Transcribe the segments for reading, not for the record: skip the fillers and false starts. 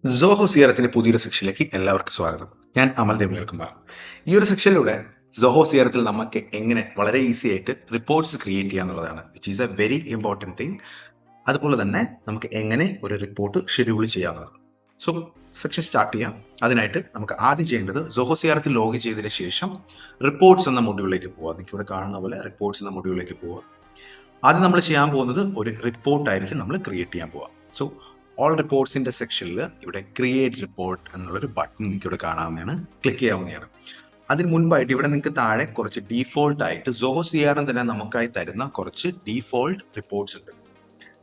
സോഹോ സിയറത്തിന്റെ പുതിയൊരു സെക്ഷനിലേക്ക് എല്ലാവർക്കും സ്വാഗതം. ഞാൻ അമൽ ദേവ്കുമാർ. ഈ ഒരു സെക്ഷനിലൂടെ സോഹോ സിയറത്തിൽ നമുക്ക് എങ്ങനെ വളരെ ഈസി ആയിട്ട് റിപ്പോർട്ട്സ് ക്രിയേറ്റ് ചെയ്യാന്നുള്ളതാണ്, which is a very important thing. അതുപോലെ തന്നെ നമുക്ക് എങ്ങനെ ഒരു റിപ്പോർട്ട് ഷെഡ്യൂൾ ചെയ്യാവുന്നതാണ്. സോ സെക്ഷൻ സ്റ്റാർട്ട് ചെയ്യാം. അതിനായിട്ട് നമുക്ക് ആദ്യം ചെയ്യേണ്ടത് സോഹോ സിയറത്തിൽ ലോഗിൻ ചെയ്തതിന് ശേഷം റിപ്പോർട്ട്സ് എന്ന മൊഡ്യൂളിലേക്ക് പോവുക. നിങ്ങൾക്ക് ഇവിടെ കാണുന്ന പോലെ റിപ്പോർട്ട്സ് എന്ന മൊഡ്യൂളിലേക്ക് പോവുക. ആദ്യം നമ്മൾ ചെയ്യാൻ പോകുന്നത് ഒരു റിപ്പോർട്ടായിരിക്കും നമ്മൾ ക്രിയേറ്റ് ചെയ്യാൻ പോവുക. സോ ഓൾ റിപ്പോർട്ട്സിന്റെ സെക്ഷനിൽ ഇവിടെ ക്രിയേറ്റ് റിപ്പോർട്ട് എന്നുള്ളൊരു ബട്ടൺ നിങ്ങൾക്ക് ഇവിടെ കാണാവുന്നതാണ്, ക്ലിക്ക് ചെയ്യാവുന്നതാണ്. അതിന് മുൻപായിട്ട് ഇവിടെ നിങ്ങൾക്ക് താഴെ കുറച്ച് ഡീഫോൾട്ട് ആയിട്ട് സോഹോ സിആർഎം തന്നെ നമുക്കായി തരുന്ന കുറച്ച് ഡീഫോൾട്ട് റിപ്പോർട്ട്സ് ഉണ്ട്.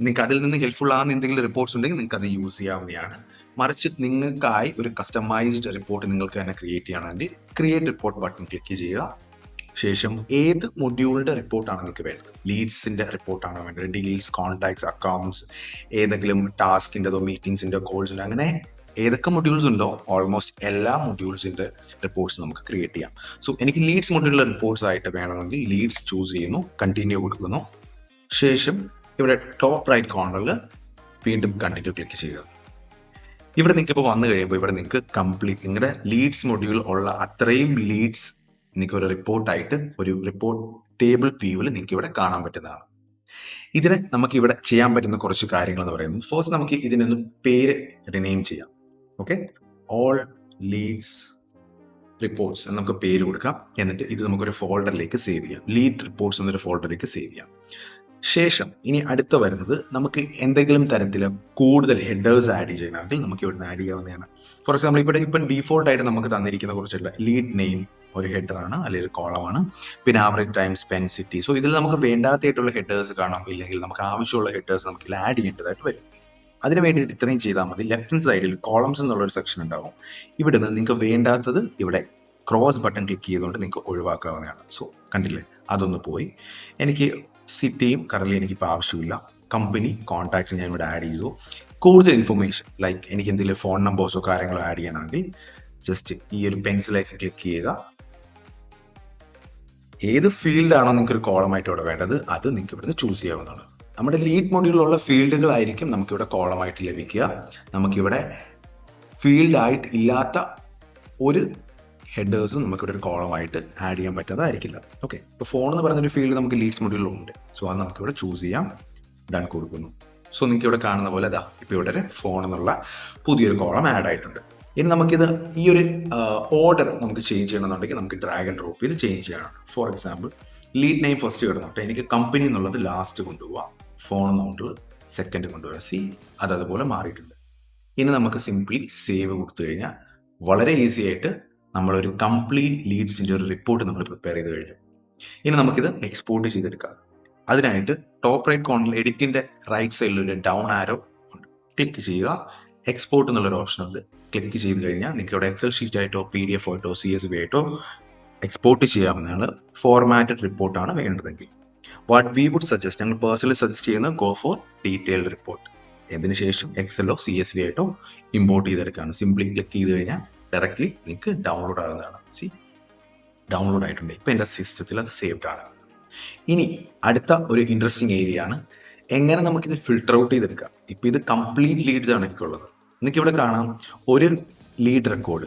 നിങ്ങൾക്ക് അതിൽ നിന്ന് ഹെൽപ്ഫുൾ ആകുന്ന എന്തെങ്കിലും റിപ്പോർട്ട്സ് ഉണ്ടെങ്കിൽ നിങ്ങൾക്ക് അത് യൂസ് ചെയ്യാവുന്നതാണ്. മറിച്ച് നിങ്ങൾക്കായി ഒരു കസ്റ്റമൈസ്ഡ് റിപ്പോർട്ട് നിങ്ങൾക്ക് തന്നെ ക്രിയേറ്റ് ചെയ്യണമെങ്കിൽ ക്രിയേറ്റ് റിപ്പോർട്ട് ബട്ടൺ ക്ലിക്ക് ചെയ്യുക. ശേഷം ഏത് മൊഡ്യൂളിന്റെ റിപ്പോർട്ടാണ് നിങ്ങൾക്ക് വേണ്ടത്, ലീഡ്സിന്റെ റിപ്പോർട്ടാണോ വേണ്ടത്, ഡീൽസ്, കോൺടാക്ട്സ്, അക്കൗണ്ട്സ്, ഏതെങ്കിലും ടാസ്കിൻ്റെതോ മീറ്റിംഗ്സിന്റെ കോൾസിന്റെ, അങ്ങനെ ഏതൊക്കെ മൊഡ്യൂൾസ് ഉണ്ടോ ഓൾമോസ്റ്റ് എല്ലാ മൊഡ്യൂൾസിന്റെ റിപ്പോർട്ട്സ് നമുക്ക് ക്രിയേറ്റ് ചെയ്യാം. സോ എനിക്ക് ലീഡ്സ് മൊഡ്യൂളിലെ റിപ്പോർട്ട്സ് ആയിട്ട് വേണമെങ്കിൽ ലീഡ്സ് ചൂസ് ചെയ്യുന്നു, കണ്ടിന്യൂ കൊടുക്കുന്നു. ശേഷം ഇവിടെ ടോപ്പ് റൈറ്റ് കോർണറിൽ വീണ്ടും കണ്ടിന്യൂ ക്ലിക്ക് ചെയ്യുക. ഇവിടെ നിങ്ങൾക്ക് ഇപ്പോൾ വന്നു കഴിയുമ്പോൾ ഇവിടെ നിങ്ങൾക്ക് കംപ്ലീറ്റ് നിങ്ങളുടെ ലീഡ്സ് മൊഡ്യൂൾ ഉള്ള അത്രയും ലീഡ്സ് നിങ്ങൾക്ക് ഒരു റിപ്പോർട്ടായിട്ട് ഒരു റിപ്പോർട്ട് ടേബിൾ വ്യൂവിൽ നിങ്ങൾക്ക് ഇവിടെ കാണാൻ പറ്റുന്നതാണ്. ഇതിന് നമുക്ക് ഇവിടെ ചെയ്യാൻ പറ്റുന്ന കുറച്ച് കാര്യങ്ങൾ എന്ന് പറയുന്നത്, ഫസ്റ്റ് നമുക്ക് ഇതിനൊന്ന് പേര് റിനെയിം ചെയ്യാം. ഓക്കെ, ഓൾ ലീഡ്സ് റിപ്പോർട്ട്സ് എന്ന് നമുക്ക് പേര് കൊടുക്കാം. എന്നിട്ട് ഇത് നമുക്കൊരു ഫോൾഡറിലേക്ക് സേവ് ചെയ്യാം, ലീഡ് റിപ്പോർട്ട്സ് എന്നൊരു ഫോൾഡറിലേക്ക് സേവ് ചെയ്യാം. ശേഷം ഇനി അടുത്ത വരുന്നത്, നമുക്ക് എന്തെങ്കിലും തരത്തിൽ കൂടുതൽ ഹെഡേഴ്സ് ആഡ് ചെയ്യണമെങ്കിൽ നമുക്ക് ഇവിടുന്ന് ആഡ് ചെയ്യാവുന്നതാണ്. ഫോർ എക്സാമ്പിൾ ഇപ്പം ഡീഫോൾട്ട് ആയിട്ട് നമുക്ക് തന്നിരിക്കുന്ന കുറച്ചുള്ള ലീഡ് നെയിം ഒരു ഹെഡറാണ് അല്ലെങ്കിൽ ഒരു കോളമാണ്, പിന്നെ average time spend city. So ഇതിൽ നമുക്ക് വേണ്ടാത്തായിട്ടുള്ള ഹെഡേഴ്സ് കാണാം, ഇല്ലെങ്കിൽ നമുക്ക് ആവശ്യമുള്ള ഹെഡേഴ്സ് നമുക്ക് ഇതിൽ ആഡ് ചെയ്യേണ്ടതായിട്ട് വരും. അതിന് വേണ്ടിയിട്ട് ഇത്രയും ചെയ്താൽ മതി. ലെഫ്റ്റ് ഹാൻഡ് സൈഡിൽ കോളംസ് എന്നുള്ളൊരു സെക്ഷൻ ഉണ്ടാവും. ഇവിടെ നിന്ന് നിങ്ങൾക്ക് വേണ്ടാത്തത് ഇവിടെ ക്രോസ് ബട്ടൺ ക്ലിക്ക് ചെയ്തുകൊണ്ട് നിങ്ങൾക്ക് ഒഴിവാക്കാവുന്നതാണ്. സോ കണ്ടില്ലേ, അതൊന്ന് പോയി. എനിക്ക് സിറ്റിയും കറലി എനിക്കിപ്പോൾ ആവശ്യമില്ല. കമ്പനി കോൺടാക്ട് ഞാൻ ഇവിടെ ആഡ് ചെയ്തു. കൂടുതൽ ഇൻഫർമേഷൻ ലൈക്ക് എനിക്ക് എന്തെങ്കിലും ഫോൺ നമ്പേഴ്സോ കാര്യങ്ങളോ ആഡ് ചെയ്യണമെങ്കിൽ ജസ്റ്റ് ഈ ഒരു പെൻസിലേക്ക് ക്ലിക്ക് ചെയ്യുക. ഏത് ഫീൽഡാണോ നിങ്ങൾക്ക് ഒരു കോളമായിട്ട് ഇവിടെ വേണ്ടത് അത് നിങ്ങൾക്ക് ഇവിടുന്ന് ചൂസ് ചെയ്യാവുന്നതാണ്. നമ്മുടെ ലീഡ് മൊഡ്യൂളിലുള്ള ഫീൽഡുകളായിരിക്കും നമുക്കിവിടെ കോളമായിട്ട് ലഭിക്കുക. നമുക്കിവിടെ ഫീൽഡ് ആയിട്ട് ഇല്ലാത്ത ഒരു ഹെഡേഴ്സും നമുക്കിവിടെ ഒരു കോളമായിട്ട് ആഡ് ചെയ്യാൻ പറ്റാതായിരിക്കില്ല. ഓക്കെ, ഇപ്പോൾ ഫോൺ എന്ന് പറയുന്നൊരു ഫീൽഡ് നമുക്ക് ലീഡ്സ് മൊഡ്യൂളിലുണ്ട്. സോ അത് നമുക്കിവിടെ ചൂസ് ചെയ്യാം, ഡൺ കൊടുക്കുന്നു. സോ നിങ്ങൾക്ക് ഇവിടെ കാണുന്ന പോലെ ഇതാ ഇപ്പോൾ ഇവിടെ ഒരു ഫോൺ എന്നുള്ള പുതിയൊരു കോളം ആഡ് ആയിട്ടുണ്ട്. ഇനി നമുക്കിത് ഈ ഒരു ഓർഡർ നമുക്ക് ചേഞ്ച് ചെയ്യണമെന്നുണ്ടെങ്കിൽ നമുക്ക് ഡ്രാഗ് ആൻഡ് ഡ്രോപ്പ് ചെയ്ത് ചേഞ്ച് ചെയ്യണം. For example lead name first കിടന്നോട്ടെ, എനിക്ക് കമ്പനി എന്നുള്ളത് ലാസ്റ്റ് കൊണ്ടുപോവാം, ഫോൺ എന്നുള്ളത് സെക്കൻഡ് കൊണ്ടുപോകാം. സി അതുപോലെ മാറിയിട്ടുണ്ട്. ഇനി നമുക്ക് സിംപ്ലി സേവ് കൊടുത്തു കഴിഞ്ഞാൽ വളരെ ഈസി ആയിട്ട് നമ്മളൊരു കംപ്ലീറ്റ് ലീഡ്സിന്റെ ഒരു റിപ്പോർട്ട് നമ്മൾ പ്രിപ്പയർ ചെയ്ത് കഴിഞ്ഞു. ഇനി നമുക്കിത് എക്സ്പോർട്ട് ചെയ്തെടുക്കാം. അതിനായിട്ട് ടോപ്പ് റൈറ്റ് കോർണറിൽ എഡിറ്റിന്റെ റൈറ്റ് സൈഡിൽ ഒരു ഡൗൺ ആരോ ഉണ്ട്, ക്ലിക്ക് ചെയ്യുക. എക്സ്പോർട്ട് എന്നുള്ളൊരു ഓപ്ഷൻ ഉണ്ട്, ക്ലിക്ക് ചെയ്ത് കഴിഞ്ഞാൽ നിങ്ങൾക്ക് ഇവിടെ എക്സൽ ഷീറ്റ് ആയിട്ടോ PDF ആയിട്ടോ CSV ആയിട്ടോ എക്സ്പോർട്ട് ചെയ്യാവുന്നതാണ്. ഫോർമാറ്റഡ് റിപ്പോർട്ടാണ് വേണ്ടതെങ്കിൽ. വാട്ട് വി വുഡ് സജസ്റ്റ്, ഞങ്ങൾ പേഴ്സണലി സജസ്റ്റ് ചെയ്യുന്നത് ഗോ ഫോർ ഡീറ്റെയിൽഡ് റിപ്പോർട്ട്. അതിന് ശേഷം എക്സലോ CSV ആയിട്ടോ ഇമ്പോർട്ട് ചെയ്തെടുക്കാണ്. സിംപ്ലി ക്ലിക്ക് ചെയ്ത് കഴിഞ്ഞാൽ ഡയറക്ട്ലി നിങ്ങൾക്ക് ഡൗൺലോഡ് ആകുന്നതാണ്. സി ഡൗൺലോഡ് ആയിട്ടുണ്ട്, ഇപ്പം എൻ്റെ സിസ്റ്റത്തിൽ അത് സേവ്ഡ് ആണ്. ഇനി അടുത്ത ഒരു ഇൻട്രസ്റ്റിംഗ് ഏരിയ ആണ് എങ്ങനെ നമുക്കിത് ഫിൽട്ടർ ഔട്ട് ചെയ്തെടുക്കാം. ഇപ്പം ഇത് കംപ്ലീറ്റ് ലീഡ്സ് ആണ് എനിക്കുള്ളത്. നിങ്ങൾക്ക് ഇവിടെ കാണാം ഒരു ലീഡ് റെക്കോർഡ്,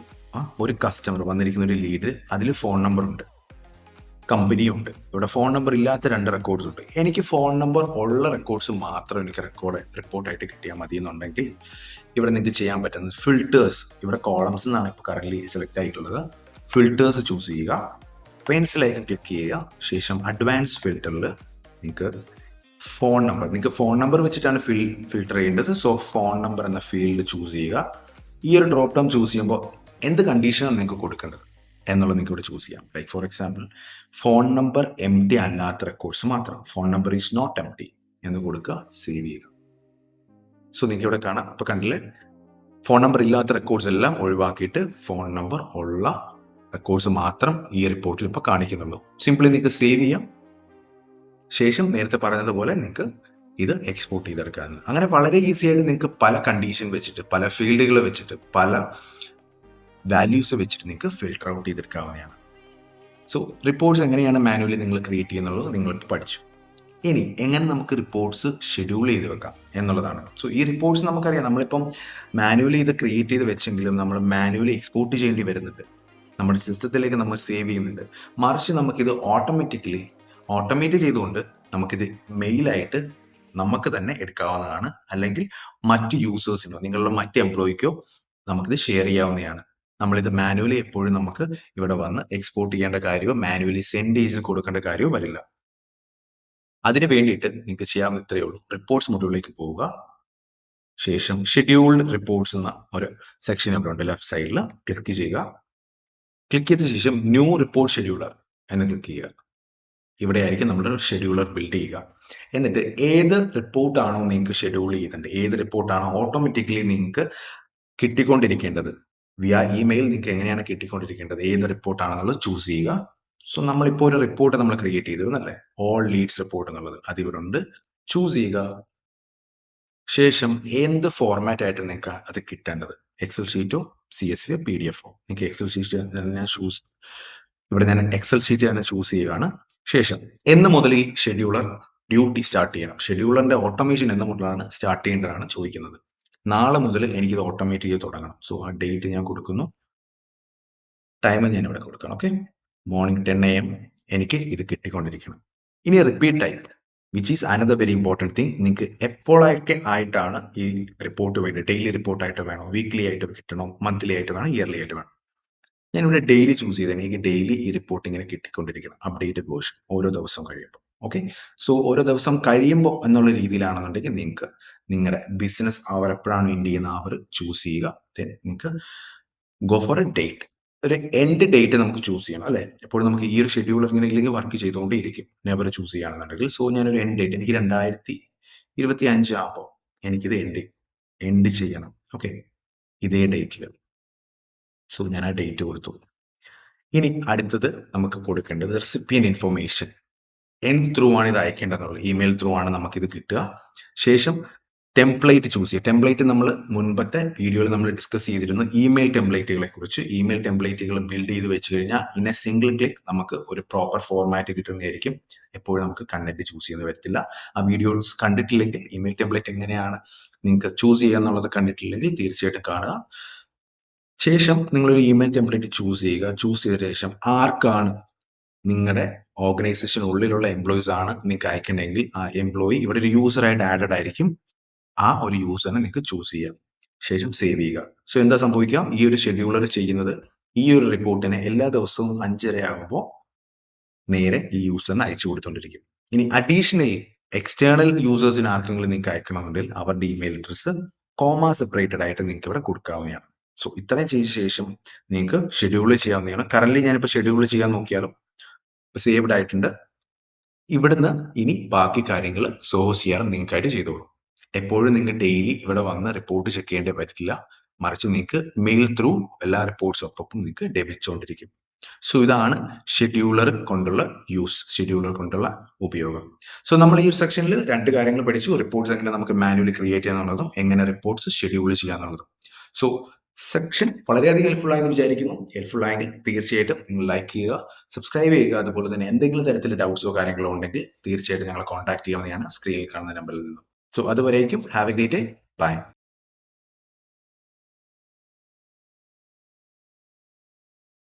ഒരു കസ്റ്റമർ വന്നിരിക്കുന്ന ഒരു ലീഡ്, അതിൽ ഫോൺ നമ്പർ ഉണ്ട്, കമ്പനിയും ഉണ്ട്. ഇവിടെ ഫോൺ നമ്പർ ഇല്ലാത്ത 2 റെക്കോർഡ്സ് ഉണ്ട്. എനിക്ക് ഫോൺ നമ്പർ ഉള്ള റെക്കോർഡ്സ് മാത്രം എനിക്ക് റിപ്പോർട്ടായിട്ട് കിട്ടിയാൽ മതി എന്നുണ്ടെങ്കിൽ ഇവിടെ നിങ്ങൾക്ക് ചെയ്യാൻ പറ്റുന്നത് ഫിൽറ്റേഴ്സ്, ഇവിടെ കോളംസ് എന്നാണ് ഇപ്പോൾ കറന്റ് സെലക്ട് ആയിട്ടുള്ളത്. ഫിൽറ്റേഴ്സ് ചൂസ് ചെയ്യുക, പെൻസിലേക്ക് ക്ലിക്ക് ചെയ്യുക. ശേഷം അഡ്വാൻസ് ഫിൽറ്ററിൽ നിങ്ങൾക്ക് ഫോൺ നമ്പർ, നിങ്ങൾക്ക് ഫോൺ നമ്പർ വെച്ചിട്ടാണ് ഫിൽട്ടർ ചെയ്യേണ്ടത്. സോ ഫോൺ നമ്പർ എന്ന ഫീൽഡ് ചൂസ് ചെയ്യുക. ഈ ഒരു ഡ്രോപ്പ് ഡൗൺ ചൂസ് ചെയ്യുമ്പോൾ എന്ത് കണ്ടീഷനാണ് നിങ്ങൾക്ക് കൊടുക്കേണ്ടത് എന്നുള്ളത് നിങ്ങൾക്ക് ഇവിടെ ചൂസ് ചെയ്യാം. Like for example phone number empty അല്ലാത്ത റെക്കോർഡ്സ് മാത്രം, phone number is not empty എന്ന് കൊടുക്കുക, സേവ് ചെയ്യുക. സോ നിങ്ങൾക്ക് ഇവിടെ കാണാം, ഇപ്പൊ കണ്ടില്ലേ, ഫോൺ നമ്പർ ഇല്ലാത്ത റെക്കോർഡ്സ് എല്ലാം ഒഴിവാക്കിയിട്ട് ഫോൺ നമ്പർ ഉള്ള റെക്കോർഡ്സ് മാത്രം ഈ റിപ്പോർട്ടിൽ ഇപ്പോൾ കാണിക്കുന്നുള്ളൂ. സിംപ്ലി നിങ്ങൾക്ക് സേവ് ചെയ്യാം. ശേഷം നേരത്തെ പറഞ്ഞതുപോലെ നിങ്ങൾക്ക് ഇത് എക്സ്പോർട്ട് ചെയ്തെടുക്കാവുന്ന. അങ്ങനെ വളരെ ഈസി ആയിട്ട് നിങ്ങൾക്ക് പല കണ്ടീഷൻ വെച്ചിട്ട്, പല ഫീൽഡുകൾ വെച്ചിട്ട്, പല വാല്യൂസ് വെച്ചിട്ട് നിങ്ങൾക്ക് ഫിൽട്ടർ ഔട്ട് ചെയ്തെടുക്കാവുന്നതാണ്. സോ റിപ്പോർട്ട്സ് എങ്ങനെയാണ് മാനുവലി നിങ്ങൾ ക്രിയേറ്റ് ചെയ്യുന്നുള്ളത് നിങ്ങൾക്ക് പഠിച്ചു. ഇനി എങ്ങനെ നമുക്ക് റിപ്പോർട്ട്സ് ഷെഡ്യൂൾ ചെയ്ത് വെക്കാം എന്നുള്ളതാണ്. സോ ഈ റിപ്പോർട്ട്സ് നമുക്കറിയാം, നമ്മളിപ്പം മാനുവലി ഇത് ക്രിയേറ്റ് ചെയ്ത് വെച്ചെങ്കിലും നമ്മൾ മാനുവലി എക്സ്പോർട്ട് ചെയ്യേണ്ടി വരുന്നുണ്ട്. നമ്മുടെ സിസ്റ്റത്തിലേക്ക് നമ്മൾ സേവ് ചെയ്യുന്നുണ്ട്. മറിച്ച് നമുക്കിത് ഓട്ടോമേറ്റ് ചെയ്തുകൊണ്ട് നമുക്കിത് മെയിലായിട്ട് നമുക്ക് തന്നെ എടുക്കാവുന്നതാണ്. അല്ലെങ്കിൽ മറ്റ് യൂസേഴ്സിനോ നിങ്ങളുടെ മറ്റ് എംപ്ലോയിക്കോ നമുക്കിത് ഷെയർ ചെയ്യാവുന്നതാണ്. നമ്മളിത് മാനുവലി എപ്പോഴും നമുക്ക് ഇവിടെ വന്ന് എക്സ്പോർട്ട് ചെയ്യേണ്ട കാര്യമോ മാനുവലി സെൻഡ് ചെയ്ത് കൊടുക്കേണ്ട കാര്യമോ വരില്ല. അതിന് വേണ്ടിയിട്ട് നിങ്ങൾക്ക് ചെയ്യാവുന്ന ഇത്രയേ ഉള്ളൂ. റിപ്പോർട്ട്സ് മൊഡ്യൂളിലേക്ക് പോവുക. ശേഷം ഷെഡ്യൂൾഡ് റിപ്പോർട്ട്സ് എന്ന ഒരു സെക്ഷൻ ഇവിടെ ഉണ്ട്, ലെഫ്റ്റ് സൈഡിൽ ക്ലിക്ക് ചെയ്യുക. ക്ലിക്ക് ചെയ്ത ശേഷം ന്യൂ റിപ്പോർട്ട് ഷെഡ്യൂളർ എന്ന് ക്ലിക്ക് ചെയ്യുക. ഇവിടെ ആയിരിക്കും നമ്മുടെ ഷെഡ്യൂളർ ബിൽഡ് ചെയ്യുക. എന്നിട്ട് ഏത് റിപ്പോർട്ടാണോ നിങ്ങൾക്ക് ഷെഡ്യൂൾ ചെയ്യേണ്ടത്, ഏത് റിപ്പോർട്ടാണോ ഓട്ടോമാറ്റിക്കലി നിങ്ങൾക്ക് കിട്ടിക്കൊണ്ടിരിക്കേണ്ടത്, വിയ ഇമെയിൽ നിങ്ങൾക്ക് എങ്ങനെയാണ് കിട്ടിക്കൊണ്ടിരിക്കേണ്ടത്, ഏത് റിപ്പോർട്ടാണെന്നുള്ളത് ചൂസ് ചെയ്യുക. സോ നമ്മളിപ്പോൾ ഒരു റിപ്പോർട്ട് നമ്മൾ ക്രിയേറ്റ് ചെയ്തിരുന്നല്ലേ, ഓൾ ലീഡ്സ് റിപ്പോർട്ട് എന്നുള്ളത്, അതിവിടെ ഉണ്ട്. ചൂസ് ചെയ്യുക. ശേഷം എന്ത് ഫോർമാറ്റ് ആയിട്ട് നിങ്ങൾക്ക് അത് കിട്ടേണ്ടത്, എക്സൽ ഷീറ്റോ CSV PDF നിങ്ങൾക്ക് എക്സൽ ഷീറ്റ് ഇവിടെ ഞാൻ എക്സൽ ഷീറ്റ് തന്നെ ചൂസ് ചെയ്യുകയാണ്. ശേഷം എന്ന് മുതൽ ഈ ഷെഡ്യൂളർ ഡ്യൂട്ടി സ്റ്റാർട്ട് ചെയ്യണം, ഷെഡ്യൂളറിന്റെ ഓട്ടോമേഷൻ എന്ന് മുതലാണ് സ്റ്റാർട്ട് ചെയ്യേണ്ടതാണ് ചോദിക്കുന്നത്. നാളെ മുതൽ എനിക്കിത് ഓട്ടോമേറ്റ് ചെയ്ത് തുടങ്ങണം. സോ ആ ഡേറ്റ് ഞാൻ കൊടുക്കുന്നു, ടൈം ഞാൻ ഇവിടെ കൊടുക്കണം. ഓക്കെ, മോർണിംഗ് 10 AM എനിക്ക് ഇത് കിട്ടിക്കൊണ്ടിരിക്കണം. ഇനി repeat type, which is another very important thing. നിങ്ങൾക്ക് എപ്പോഴൊക്കെ ആയിട്ടാണ് ഈ റിപ്പോർട്ട് വേണ്ടത്, ഡെയിലി റിപ്പോർട്ട് ആയിട്ട് വേണോ, വീക്ക്ലി ആയിട്ട് കിട്ടണോ, മന്ത്ലി ആയിട്ട് വേണം, ഇയർലി ആയിട്ട് വേണം. ഞാനിവിടെ ഡെയിലി ചൂസ് ചെയ്ത് എനിക്ക് ഡെയിലി ഈ റിപ്പോർട്ട് ഇങ്ങനെ കിട്ടിക്കൊണ്ടിരിക്കണം, അപ്ഡേറ്റഡ് വേർഷൻ ഓരോ ദിവസം കഴിയുമ്പോൾ. ഓക്കെ, സോ ഓരോ ദിവസം കഴിയുമ്പോൾ എന്നുള്ള രീതിയിലാണെന്നുണ്ടെങ്കിൽ നിങ്ങൾക്ക് നിങ്ങളുടെ ബിസിനസ് അവർ എപ്പോഴാണ് എൻഡ് ചെയ്യുന്ന അവർ ചൂസ് ചെയ്യുക. നിങ്ങൾക്ക് ഗോ ഫോർ എ ഡേറ്റ്, ഒരു എൻഡ് ഡേറ്റ് നമുക്ക് ചൂസ് ചെയ്യണം അല്ലെ. എപ്പോഴും നമുക്ക് ഈ ഒരു ഷെഡ്യൂൾ ഇങ്ങനെ വർക്ക് ചെയ്തുകൊണ്ടേ ഇരിക്കും, നെവർ ചൂസ് ചെയ്യുകയാണെന്നുണ്ടെങ്കിൽ. സോ ഞാനൊരു എൻഡ് ഡേറ്റ്, എനിക്ക് 2025 ആകുമ്പോൾ എനിക്കിത് എൻഡ് ചെയ്യണം. ഓക്കെ, ഇതേ ഡേറ്റിൽ. സോ ഞാൻ ആ ഡേറ്റ് കൊടുത്തു. ഇനി അടുത്തത് നമുക്ക് കൊടുക്കേണ്ടത് റെസിപ്പിയൻ ഇൻഫർമേഷൻ, എന്ത് ത്രൂ ആണ് ഇത് അയക്കേണ്ടത്, ഇമെയിൽ ത്രൂ ആണ് നമുക്കിത് കിട്ടുക. ശേഷം ടെംപ്ലേറ്റ് ചൂസ് ചെയ്യുക. ടെംപ്ലേറ്റ് നമ്മൾ മുൻപത്തെ വീഡിയോയിൽ നമ്മൾ ഡിസ്കസ് ചെയ്തിരുന്നു ഇമെയിൽ ടെംപ്ലേറ്റുകളെ കുറിച്ച്. ഇമെയിൽ ടെംപ്ലേറ്റുകൾ ബിൽഡ് ചെയ്ത് വെച്ച് കഴിഞ്ഞാൽ ഇൻ എ സിംഗിൾ ക്ലിക്ക് നമുക്ക് ഒരു പ്രോപ്പർ ഫോർമാറ്റ് കിട്ടുന്നതായിരിക്കും. എപ്പോഴും നമുക്ക് കണ്ടന്റ് ചൂസ് ചെയ്യുന്നത് വരത്തില്ല. ആ വീഡിയോസ് കണ്ടിട്ടില്ലെങ്കിൽ, ഇമെയിൽ ടെംപ്ലേറ്റ് എങ്ങനെയാണ് നിങ്ങൾക്ക് ചൂസ് ചെയ്യുക എന്നുള്ളത് കണ്ടിട്ടില്ലെങ്കിൽ തീർച്ചയായിട്ടും കാണുക. ശേഷം നിങ്ങളൊരു ഇമെയിൽ ടെംപ്ലേറ്റ് ചൂസ് ചെയ്യുക. ചൂസ് ചെയ്ത ശേഷം ആർക്കാണ് നിങ്ങളുടെ ഓർഗനൈസേഷനുള്ളിലുള്ള എംപ്ലോയീസ് ആണ് നിങ്ങൾക്ക് അയക്കണമെങ്കിൽ ആ എംപ്ലോയി ഇവിടെ ഒരു യൂസറായിട്ട് ആഡഡ് ആയിരിക്കും. ആ ഒരു യൂസറിനെ നിങ്ങൾക്ക് ചൂസ് ചെയ്യാം. ശേഷം സേവ് ചെയ്യുക. സോ എന്താ സംഭവിക്കുക, ഈ ഒരു ഷെഡ്യൂളർ ചെയ്യുന്നത് ഈ ഒരു റിപ്പോർട്ടിനെ എല്ലാ ദിവസവും 5:30 ആകുമ്പോൾ നേരെ ഈ യൂസറിന് അയച്ചു കൊടുത്തോണ്ടിരിക്കും. ഇനി അഡീഷണലി എക്സ്റ്റേണൽ യൂസേഴ്സിന് ആർക്കെങ്കിലും നിങ്ങൾക്ക് അയക്കണമെന്നുണ്ടെങ്കിൽ അവരുടെ ഇമെയിൽ അഡ്രസ് സെപ്പറേറ്റഡ് ആയിട്ട് നിങ്ങൾക്ക് ഇവിടെ കൊടുക്കാവുന്നതാണ്. സോ ഇത്രയും ചെയ്ത ശേഷം നിങ്ങൾക്ക് ഷെഡ്യൂൾ ചെയ്യാവുന്നതാണ്. കറന്റ് ഞാനിപ്പോൾ ഷെഡ്യൂൾ ചെയ്യാൻ നോക്കിയാലും സേവ്ഡ് ആയിട്ടുണ്ട്. ഇവിടുന്ന് ഇനി ബാക്കി കാര്യങ്ങൾ സോൾവ് ചെയ്യാൻ നിങ്ങൾക്കായിട്ട് ചെയ്തോളൂ. എപ്പോഴും നിങ്ങൾ ഡെയിലി ഇവിടെ വന്ന് റിപ്പോർട്ട് ചെക്ക് ചെയ്യേണ്ടി പറ്റില്ല, മറിച്ച് നിങ്ങൾക്ക് മെയിൽ ത്രൂ എല്ലാ റിപ്പോർട്ട്സും ഒപ്പം നിങ്ങൾക്ക് ലഭിച്ചുകൊണ്ടിരിക്കും. സോ ഇതാണ് ഷെഡ്യൂളർ കൊണ്ടുള്ള ഷെഡ്യൂളർ കൊണ്ടുള്ള ഉപയോഗം. സോ നമ്മൾ ഈ ഒരു സെക്ഷനിൽ 2 കാര്യങ്ങൾ പഠിച്ചു. റിപ്പോർട്ട്സ് എങ്ങനെ നമുക്ക് മാനുവലി ക്രിയേറ്റ് ചെയ്യാന്നുള്ളതും എങ്ങനെ റിപ്പോർട്ട്സ് ഷെഡ്യൂൾ ചെയ്യാന്നുള്ളതും. സോ സെക്ഷൻ വളരെയധികം ഹെൽപ്ഫുൾ ആയെന്ന് വിചാരിക്കുന്നു. ഹെൽപ്ഫുൾ ആയെങ്കിൽ തീർച്ചയായിട്ടും നിങ്ങൾ ലൈക്ക് ചെയ്യുക, സബ്സ്ക്രൈബ് ചെയ്യുക. അതുപോലെ തന്നെ എന്തെങ്കിലും തരത്തിലുള്ള ഡൗട്ട്സോ കാര്യങ്ങളോ ഉണ്ടെങ്കിൽ തീർച്ചയായിട്ടും ഞങ്ങളെ കോൺടാക്ട് ചെയ്യാവുന്നതാണ് സ്ക്രീനിൽ കാണുന്ന നമ്പറിൽ നിന്നും. സോ അതുവരേക്കും have a great day. By.